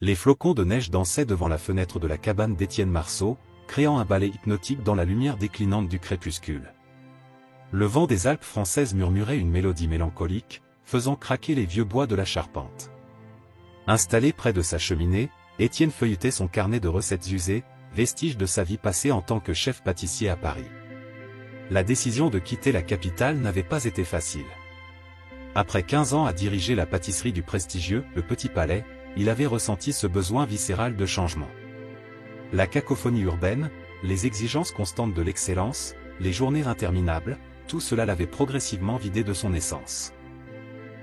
Les flocons de neige dansaient devant la fenêtre de la cabane d'Étienne Marceau, créant un ballet hypnotique dans la lumière déclinante du crépuscule. Le vent des Alpes françaises murmurait une mélodie mélancolique, faisant craquer les vieux bois de la charpente. Installé près de sa cheminée, Étienne feuilletait son carnet de recettes usées, vestige de sa vie passée en tant que chef pâtissier à Paris. La décision de quitter la capitale n'avait pas été facile. Après 15 ans à diriger la pâtisserie du prestigieux Le Petit Palais, il avait ressenti ce besoin viscéral de changement. La cacophonie urbaine, les exigences constantes de l'excellence, les journées interminables, tout cela l'avait progressivement vidé de son essence.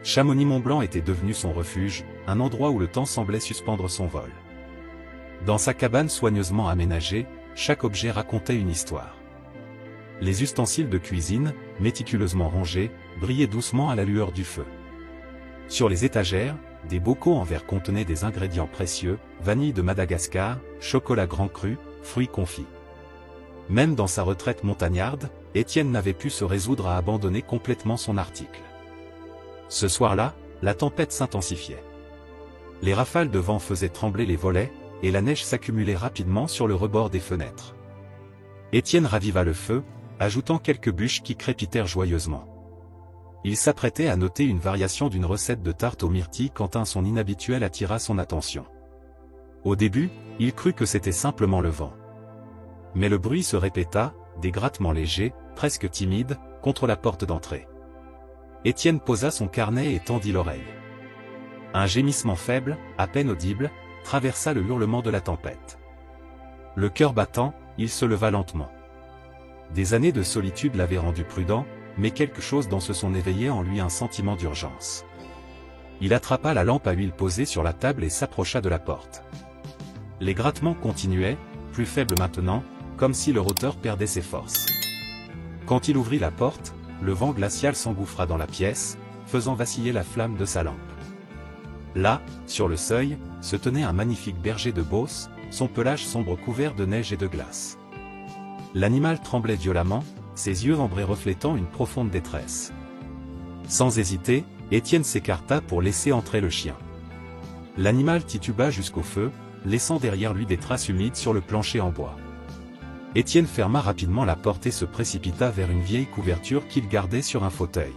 Chamonix-Mont-Blanc était devenu son refuge, un endroit où le temps semblait suspendre son vol. Dans sa cabane soigneusement aménagée, chaque objet racontait une histoire. Les ustensiles de cuisine, méticuleusement rangés, brillaient doucement à la lueur du feu. Sur les étagères, des bocaux en verre contenaient des ingrédients précieux, vanille de Madagascar, chocolat grand cru, fruits confits. Même dans sa retraite montagnarde, Étienne n'avait pu se résoudre à abandonner complètement son article. Ce soir-là, la tempête s'intensifiait. Les rafales de vent faisaient trembler les volets, et la neige s'accumulait rapidement sur le rebord des fenêtres. Étienne raviva le feu, ajoutant quelques bûches qui crépitèrent joyeusement. Il s'apprêtait à noter une variation d'une recette de tarte aux myrtilles quand un son inhabituel attira son attention. Au début, il crut que c'était simplement le vent. Mais le bruit se répéta, des grattements légers, presque timides, contre la porte d'entrée. Étienne posa son carnet et tendit l'oreille. Un gémissement faible, à peine audible, traversa le hurlement de la tempête. Le cœur battant, il se leva lentement. Des années de solitude l'avaient rendu prudent, mais quelque chose dans ce son éveillait en lui un sentiment d'urgence. Il attrapa la lampe à huile posée sur la table et s'approcha de la porte. Les grattements continuaient, plus faibles maintenant, comme si le roteur perdait ses forces. Quand il ouvrit la porte, le vent glacial s'engouffra dans la pièce, faisant vaciller la flamme de sa lampe. Là, sur le seuil, se tenait un magnifique berger de Beauce, son pelage sombre couvert de neige et de glace. L'animal tremblait violemment, ses yeux ambrés reflétant une profonde détresse. Sans hésiter, Étienne s'écarta pour laisser entrer le chien. L'animal tituba jusqu'au feu, laissant derrière lui des traces humides sur le plancher en bois. Étienne ferma rapidement la porte et se précipita vers une vieille couverture qu'il gardait sur un fauteuil.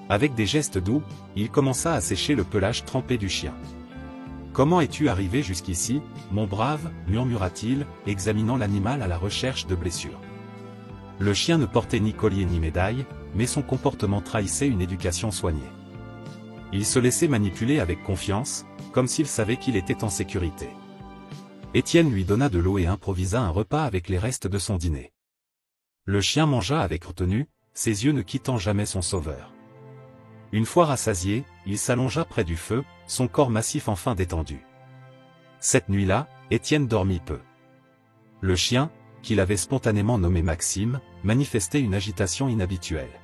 Avec des gestes doux, il commença à sécher le pelage trempé du chien. « Comment es-tu arrivé jusqu'ici, mon brave » murmura-t-il, examinant l'animal à la recherche de blessures. Le chien ne portait ni collier ni médaille, mais son comportement trahissait une éducation soignée. Il se laissait manipuler avec confiance, comme s'il savait qu'il était en sécurité. Étienne lui donna de l'eau et improvisa un repas avec les restes de son dîner. Le chien mangea avec retenue, ses yeux ne quittant jamais son sauveur. Une fois rassasié, il s'allongea près du feu, son corps massif enfin détendu. Cette nuit-là, Étienne dormit peu. Le chien, qu'il avait spontanément nommé Maxime, manifestait une agitation inhabituelle.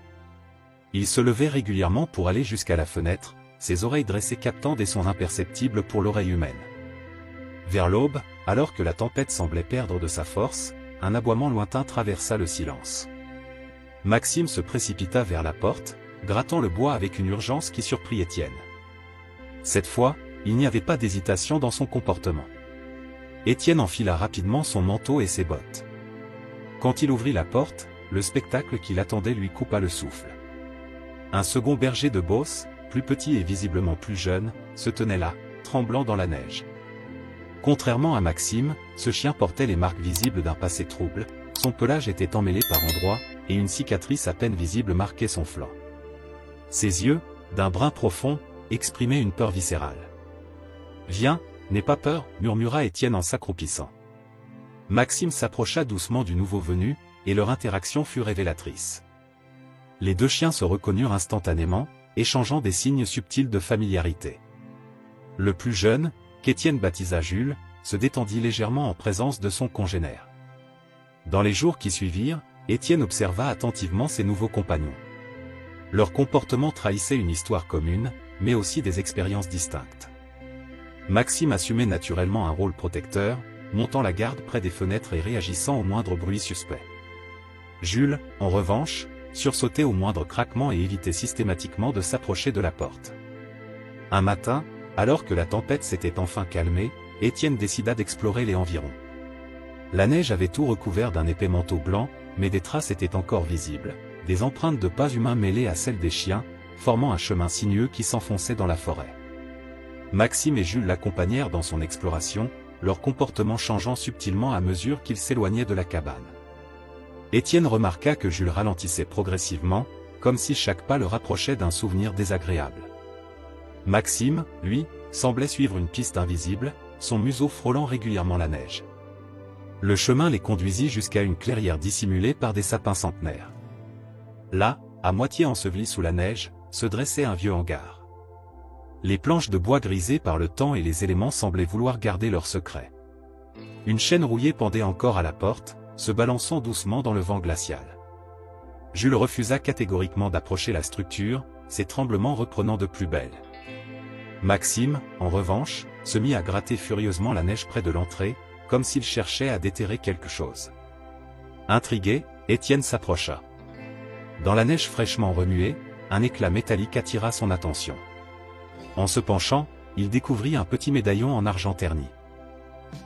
Il se levait régulièrement pour aller jusqu'à la fenêtre, ses oreilles dressées captant des sons imperceptibles pour l'oreille humaine. Vers l'aube, alors que la tempête semblait perdre de sa force, un aboiement lointain traversa le silence. Maxime se précipita vers la porte, grattant le bois avec une urgence qui surprit Étienne. Cette fois, il n'y avait pas d'hésitation dans son comportement. Étienne enfila rapidement son manteau et ses bottes. Quand il ouvrit la porte, le spectacle qui l'attendait lui coupa le souffle. Un second berger de Beauce, plus petit et visiblement plus jeune, se tenait là, tremblant dans la neige. Contrairement à Maxime, ce chien portait les marques visibles d'un passé trouble, son pelage était emmêlé par endroits, et une cicatrice à peine visible marquait son flanc. Ses yeux, d'un brun profond, exprimaient une peur viscérale. « Viens, n'aie pas peur » murmura Étienne en s'accroupissant. Maxime s'approcha doucement du nouveau venu, et leur interaction fut révélatrice. Les deux chiens se reconnurent instantanément, échangeant des signes subtils de familiarité. Le plus jeune, qu'Étienne baptisa Jules, se détendit légèrement en présence de son congénère. Dans les jours qui suivirent, Étienne observa attentivement ses nouveaux compagnons. Leur comportement trahissait une histoire commune, mais aussi des expériences distinctes. Maxime assumait naturellement un rôle protecteur, montant la garde près des fenêtres et réagissant au moindre bruit suspect. Jules, en revanche, sursautait au moindre craquement et évitait systématiquement de s'approcher de la porte. Un matin, Alors que la tempête s'était enfin calmée, Étienne décida d'explorer les environs. La neige avait tout recouvert d'un épais manteau blanc, mais des traces étaient encore visibles, des empreintes de pas humains mêlées à celles des chiens, formant un chemin sinueux qui s'enfonçait dans la forêt. Maxime et Jules l'accompagnèrent dans son exploration, leur comportement changeant subtilement à mesure qu'ils s'éloignaient de la cabane. Étienne remarqua que Jules ralentissait progressivement, comme si chaque pas le rapprochait d'un souvenir désagréable. Maxime, lui, semblait suivre une piste invisible, son museau frôlant régulièrement la neige. Le chemin les conduisit jusqu'à une clairière dissimulée par des sapins centenaires. Là, à moitié enseveli sous la neige, se dressait un vieux hangar. Les planches de bois grisées par le temps et les éléments semblaient vouloir garder leur secret. Une chaîne rouillée pendait encore à la porte, se balançant doucement dans le vent glacial. Jules refusa catégoriquement d'approcher la structure, ses tremblements reprenant de plus belle. Maxime, en revanche, se mit à gratter furieusement la neige près de l'entrée, comme s'il cherchait à déterrer quelque chose. Intrigué, Étienne s'approcha. Dans la neige fraîchement remuée, un éclat métallique attira son attention. En se penchant, il découvrit un petit médaillon en argent terni.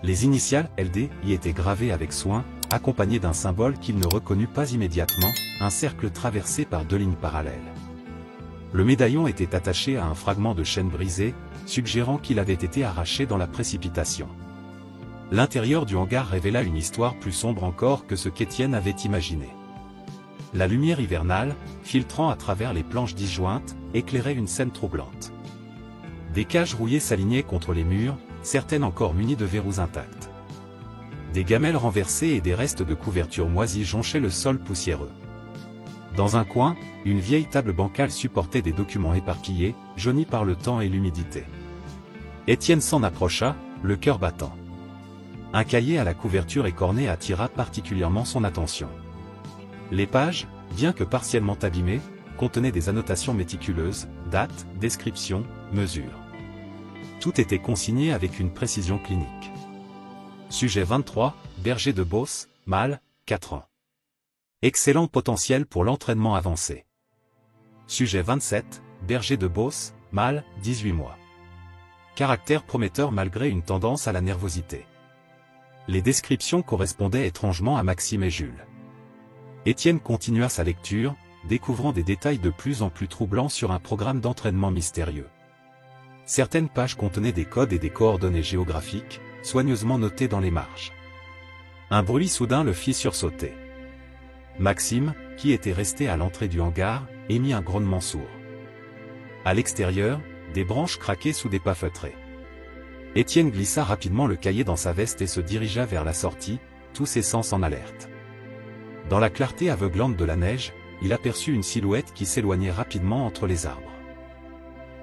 Les initiales LD y étaient gravées avec soin, accompagnées d'un symbole qu'il ne reconnut pas immédiatement, un cercle traversé par 2 lignes parallèles. Le médaillon était attaché à un fragment de chaîne brisée, suggérant qu'il avait été arraché dans la précipitation. L'intérieur du hangar révéla une histoire plus sombre encore que ce qu'Étienne avait imaginé. La lumière hivernale, filtrant à travers les planches disjointes, éclairait une scène troublante. Des cages rouillées s'alignaient contre les murs, certaines encore munies de verrous intacts. Des gamelles renversées et des restes de couvertures moisies jonchaient le sol poussiéreux. Dans un coin, une vieille table bancale supportait des documents éparpillés, jaunis par le temps et l'humidité. Étienne s'en approcha, le cœur battant. Un cahier à la couverture écornée attira particulièrement son attention. Les pages, bien que partiellement abîmées, contenaient des annotations méticuleuses, dates, descriptions, mesures. Tout était consigné avec une précision clinique. Sujet 23, berger de Beauce, mâle, 4 ans. Excellent potentiel pour l'entraînement avancé. Sujet 27, berger de Beauce, mâle, 18 mois. Caractère prometteur malgré une tendance à la nervosité. Les descriptions correspondaient étrangement à Maxime et Jules. Étienne continua sa lecture, découvrant des détails de plus en plus troublants sur un programme d'entraînement mystérieux. Certaines pages contenaient des codes et des coordonnées géographiques, soigneusement notés dans les marges. Un bruit soudain le fit sursauter. Maxime, qui était resté à l'entrée du hangar, émit un grognement sourd. À l'extérieur, des branches craquaient sous des pas feutrés. Étienne glissa rapidement le cahier dans sa veste et se dirigea vers la sortie, tous ses sens en alerte. Dans la clarté aveuglante de la neige, il aperçut une silhouette qui s'éloignait rapidement entre les arbres.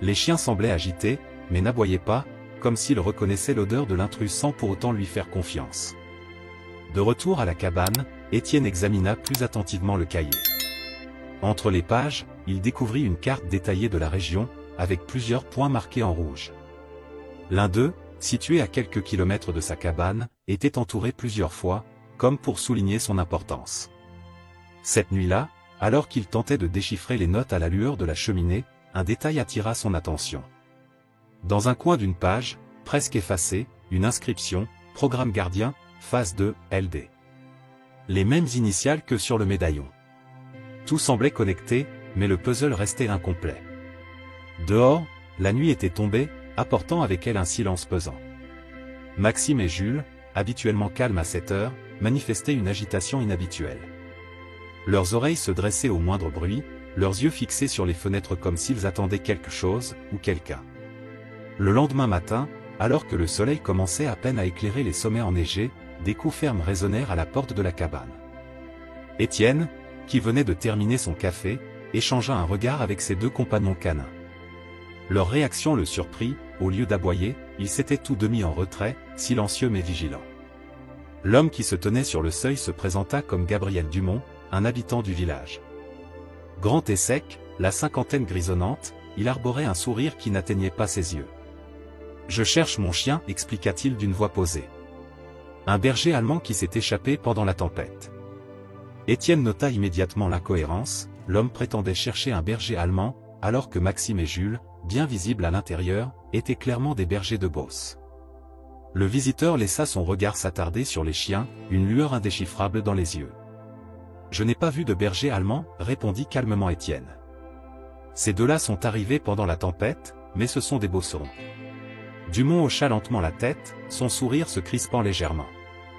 Les chiens semblaient agités, mais n'aboyaient pas, comme s'ils reconnaissaient l'odeur de l'intrus sans pour autant lui faire confiance. De retour à la cabane, Étienne examina plus attentivement le cahier. Entre les pages, il découvrit une carte détaillée de la région, avec plusieurs points marqués en rouge. L'un d'eux, situé à quelques kilomètres de sa cabane, était entouré plusieurs fois, comme pour souligner son importance. Cette nuit-là, alors qu'il tentait de déchiffrer les notes à la lueur de la cheminée, un détail attira son attention. Dans un coin d'une page, presque effacée, une inscription, Programme gardien, phase 2, LD. Les mêmes initiales que sur le médaillon. Tout semblait connecté, mais le puzzle restait incomplet. Dehors, la nuit était tombée, apportant avec elle un silence pesant. Maxime et Jules, habituellement calmes à cette heure, manifestaient une agitation inhabituelle. Leurs oreilles se dressaient au moindre bruit, leurs yeux fixés sur les fenêtres comme s'ils attendaient quelque chose, ou quelqu'un. Le lendemain matin, alors que le soleil commençait à peine à éclairer les sommets enneigés, des coups fermes résonnèrent à la porte de la cabane. Étienne, qui venait de terminer son café, échangea un regard avec ses 2 compagnons canins. Leur réaction le surprit, au lieu d'aboyer, ils s'étaient tous deux mis en retrait, silencieux mais vigilants. L'homme qui se tenait sur le seuil se présenta comme Gabriel Dumont, un habitant du village. Grand et sec, la cinquantaine grisonnante, il arborait un sourire qui n'atteignait pas ses yeux. « Je cherche mon chien », expliqua-t-il d'une voix posée. Un berger allemand qui s'est échappé pendant la tempête. Étienne nota immédiatement l'incohérence, l'homme prétendait chercher un berger allemand, alors que Maxime et Jules, bien visibles à l'intérieur, étaient clairement des bergers de Beauce. Le visiteur laissa son regard s'attarder sur les chiens, une lueur indéchiffrable dans les yeux. « Je n'ai pas vu de berger allemand, répondit calmement Étienne. Ces deux-là sont arrivés pendant la tempête, mais ce sont des Beaucerons. Dumont hocha lentement la tête, son sourire se crispant légèrement.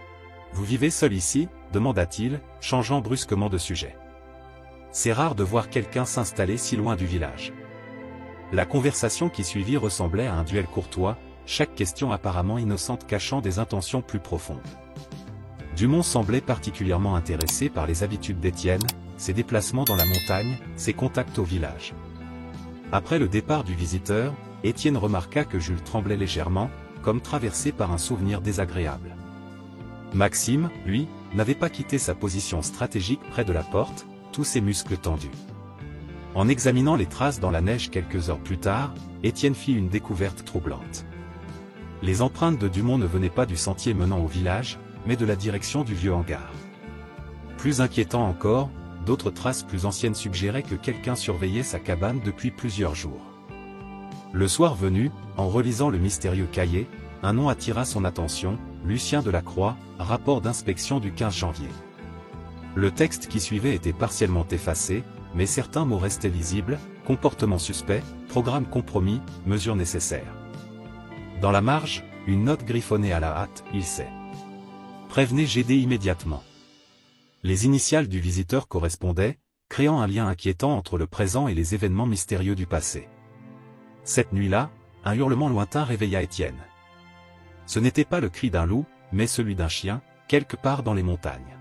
« Vous vivez seul ici ?» demanda-t-il, changeant brusquement de sujet. « C'est rare de voir quelqu'un s'installer si loin du village. » La conversation qui suivit ressemblait à un duel courtois, chaque question apparemment innocente cachant des intentions plus profondes. Dumont semblait particulièrement intéressé par les habitudes d'Étienne, ses déplacements dans la montagne, ses contacts au village. Après le départ du visiteur, Étienne remarqua que Jules tremblait légèrement, comme traversé par un souvenir désagréable. Maxime, lui, n'avait pas quitté sa position stratégique près de la porte, tous ses muscles tendus. En examinant les traces dans la neige quelques heures plus tard, Étienne fit une découverte troublante. Les empreintes de Dumont ne venaient pas du sentier menant au village, mais de la direction du vieux hangar. Plus inquiétant encore, d'autres traces plus anciennes suggéraient que quelqu'un surveillait sa cabane depuis plusieurs jours. Le soir venu, en relisant le mystérieux cahier, un nom attira son attention, Lucien Delacroix, rapport d'inspection du 15 janvier. Le texte qui suivait était partiellement effacé, mais certains mots restaient lisibles, comportement suspect, programme compromis, mesures nécessaires. Dans la marge, une note griffonnée à la hâte, il sait. Prévenez GD immédiatement. Les initiales du visiteur correspondaient, créant un lien inquiétant entre le présent et les événements mystérieux du passé. Cette nuit-là, un hurlement lointain réveilla Étienne. Ce n'était pas le cri d'un loup, mais celui d'un chien, quelque part dans les montagnes.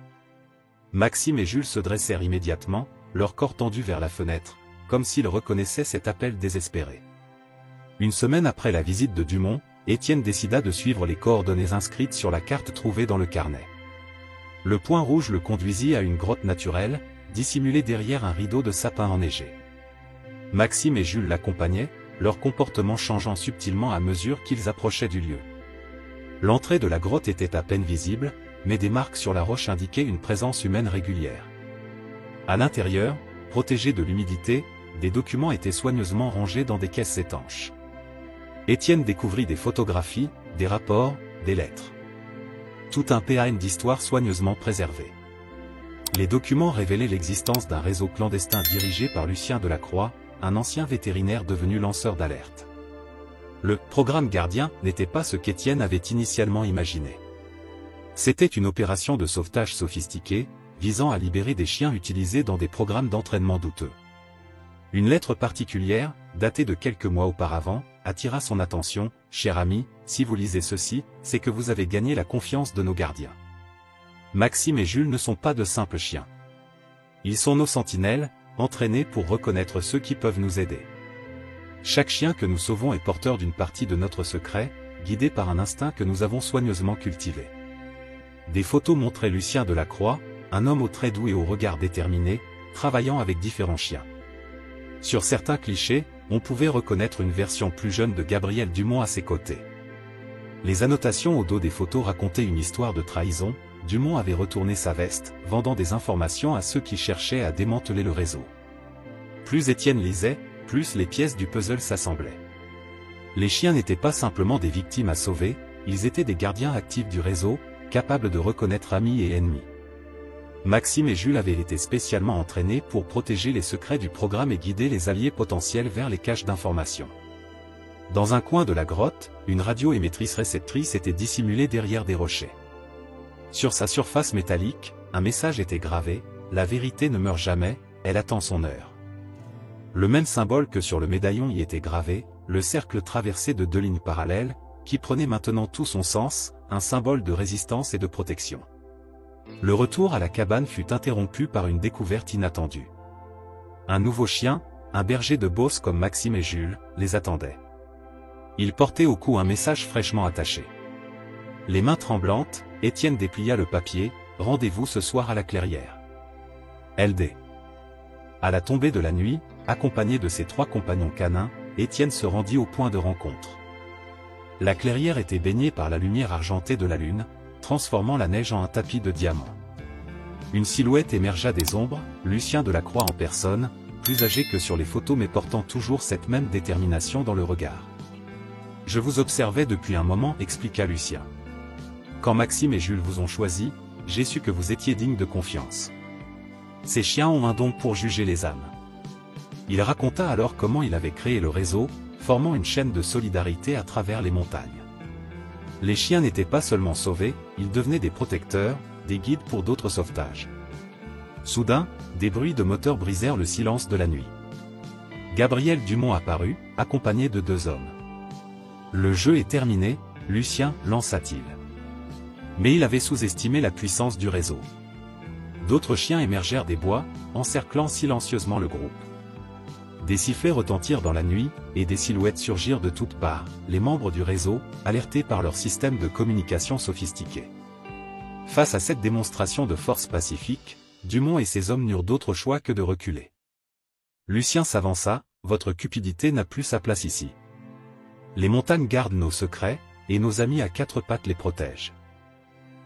Maxime et Jules se dressèrent immédiatement, leur corps tendu vers la fenêtre, comme s'ils reconnaissaient cet appel désespéré. Une semaine après la visite de Dumont, Étienne décida de suivre les coordonnées inscrites sur la carte trouvée dans le carnet. Le point rouge le conduisit à une grotte naturelle, dissimulée derrière un rideau de sapins enneigés. Maxime et Jules l'accompagnaient, leur comportement changeant subtilement à mesure qu'ils approchaient du lieu. L'entrée de la grotte était à peine visible, mais des marques sur la roche indiquaient une présence humaine régulière. À l'intérieur, protégés de l'humidité, des documents étaient soigneusement rangés dans des caisses étanches. Étienne découvrit des photographies, des rapports, des lettres. Tout un PAN d'histoire soigneusement préservé. Les documents révélaient l'existence d'un réseau clandestin dirigé par Lucien Delacroix, un ancien vétérinaire devenu lanceur d'alerte. Le « programme gardien » n'était pas ce qu'Étienne avait initialement imaginé. C'était une opération de sauvetage sophistiquée, visant à libérer des chiens utilisés dans des programmes d'entraînement douteux. Une lettre particulière, datée de quelques mois auparavant, attira son attention. « Cher ami, si vous lisez ceci, c'est que vous avez gagné la confiance de nos gardiens. Maxime et Jules ne sont pas de simples chiens. Ils sont nos sentinelles, entraînés pour reconnaître ceux qui peuvent nous aider. Chaque chien que nous sauvons est porteur d'une partie de notre secret, guidé par un instinct que nous avons soigneusement cultivé. » Des photos montraient Lucien Delacroix, un homme aux traits doux et au regard déterminé, travaillant avec différents chiens. Sur certains clichés, on pouvait reconnaître une version plus jeune de Gabriel Dumont à ses côtés. Les annotations au dos des photos racontaient une histoire de trahison. Dumont avait retourné sa veste, vendant des informations à ceux qui cherchaient à démanteler le réseau. Plus Étienne lisait, plus les pièces du puzzle s'assemblaient. Les chiens n'étaient pas simplement des victimes à sauver, ils étaient des gardiens actifs du réseau, capables de reconnaître amis et ennemis. Maxime et Jules avaient été spécialement entraînés pour protéger les secrets du programme et guider les alliés potentiels vers les caches d'informations. Dans un coin de la grotte, une radio-émettrice réceptrice était dissimulée derrière des rochers. Sur sa surface métallique, un message était gravé, « La vérité ne meurt jamais, elle attend son heure ». Le même symbole que sur le médaillon y était gravé, le cercle traversé de deux lignes parallèles, qui prenait maintenant tout son sens, un symbole de résistance et de protection. Le retour à la cabane fut interrompu par une découverte inattendue. Un nouveau chien, un berger de Beauce comme Maxime et Jules, les attendait. Il portait au cou un message fraîchement attaché. Les mains tremblantes, Étienne déplia le papier, « Rendez-vous ce soir à la clairière. LD ». À la tombée de la nuit, accompagné de ses 3 compagnons canins, Étienne se rendit au point de rencontre. La clairière était baignée par la lumière argentée de la lune, transformant la neige en un tapis de diamants. Une silhouette émergea des ombres, Lucien Delacroix en personne, plus âgé que sur les photos mais portant toujours cette même détermination dans le regard. Je vous observais depuis un moment, expliqua Lucien. Quand Maxime et Jules vous ont choisi, j'ai su que vous étiez digne de confiance. Ces chiens ont un don pour juger les âmes. Il raconta alors comment il avait créé le réseau, formant une chaîne de solidarité à travers les montagnes. Les chiens n'étaient pas seulement sauvés, ils devenaient des protecteurs, des guides pour d'autres sauvetages. Soudain, des bruits de moteurs brisèrent le silence de la nuit. Gabriel Dumont apparut, accompagné de 2 hommes. Le jeu est terminé, Lucien, lança-t-il. Mais il avait sous-estimé la puissance du réseau. D'autres chiens émergèrent des bois, encerclant silencieusement le groupe. Des sifflets retentirent dans la nuit, et des silhouettes surgirent de toutes parts, les membres du réseau, alertés par leur système de communication sophistiqué. Face à cette démonstration de force pacifique, Dumont et ses hommes n'eurent d'autre choix que de reculer. Lucien s'avança, votre cupidité n'a plus sa place ici. Les montagnes gardent nos secrets, et nos amis à 4 pattes les protègent.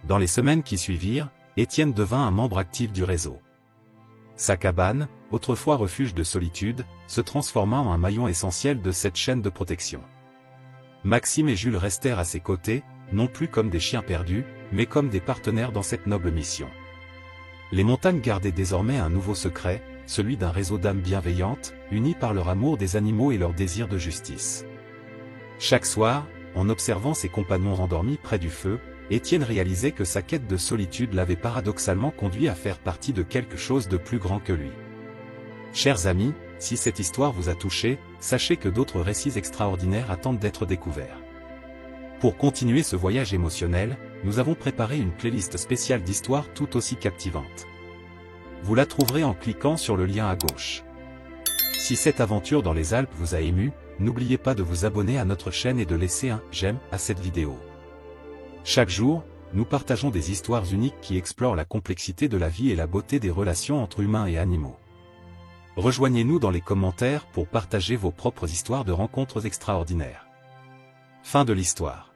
Dans les semaines qui suivirent, Étienne devint un membre actif du réseau. Sa cabane, autrefois refuge de solitude, se transforma en un maillon essentiel de cette chaîne de protection. Maxime et Jules restèrent à ses côtés, non plus comme des chiens perdus, mais comme des partenaires dans cette noble mission. Les montagnes gardaient désormais un nouveau secret, celui d'un réseau d'âmes bienveillantes, unies par leur amour des animaux et leur désir de justice. Chaque soir, en observant ses compagnons rendormis près du feu, Étienne réalisait que sa quête de solitude l'avait paradoxalement conduit à faire partie de quelque chose de plus grand que lui. Chers amis, si cette histoire vous a touché, sachez que d'autres récits extraordinaires attendent d'être découverts. Pour continuer ce voyage émotionnel, nous avons préparé une playlist spéciale d'histoires tout aussi captivantes. Vous la trouverez en cliquant sur le lien à gauche. Si cette aventure dans les Alpes vous a ému, n'oubliez pas de vous abonner à notre chaîne et de laisser un « j'aime » à cette vidéo. Chaque jour, nous partageons des histoires uniques qui explorent la complexité de la vie et la beauté des relations entre humains et animaux. Rejoignez-nous dans les commentaires pour partager vos propres histoires de rencontres extraordinaires. Fin de l'histoire.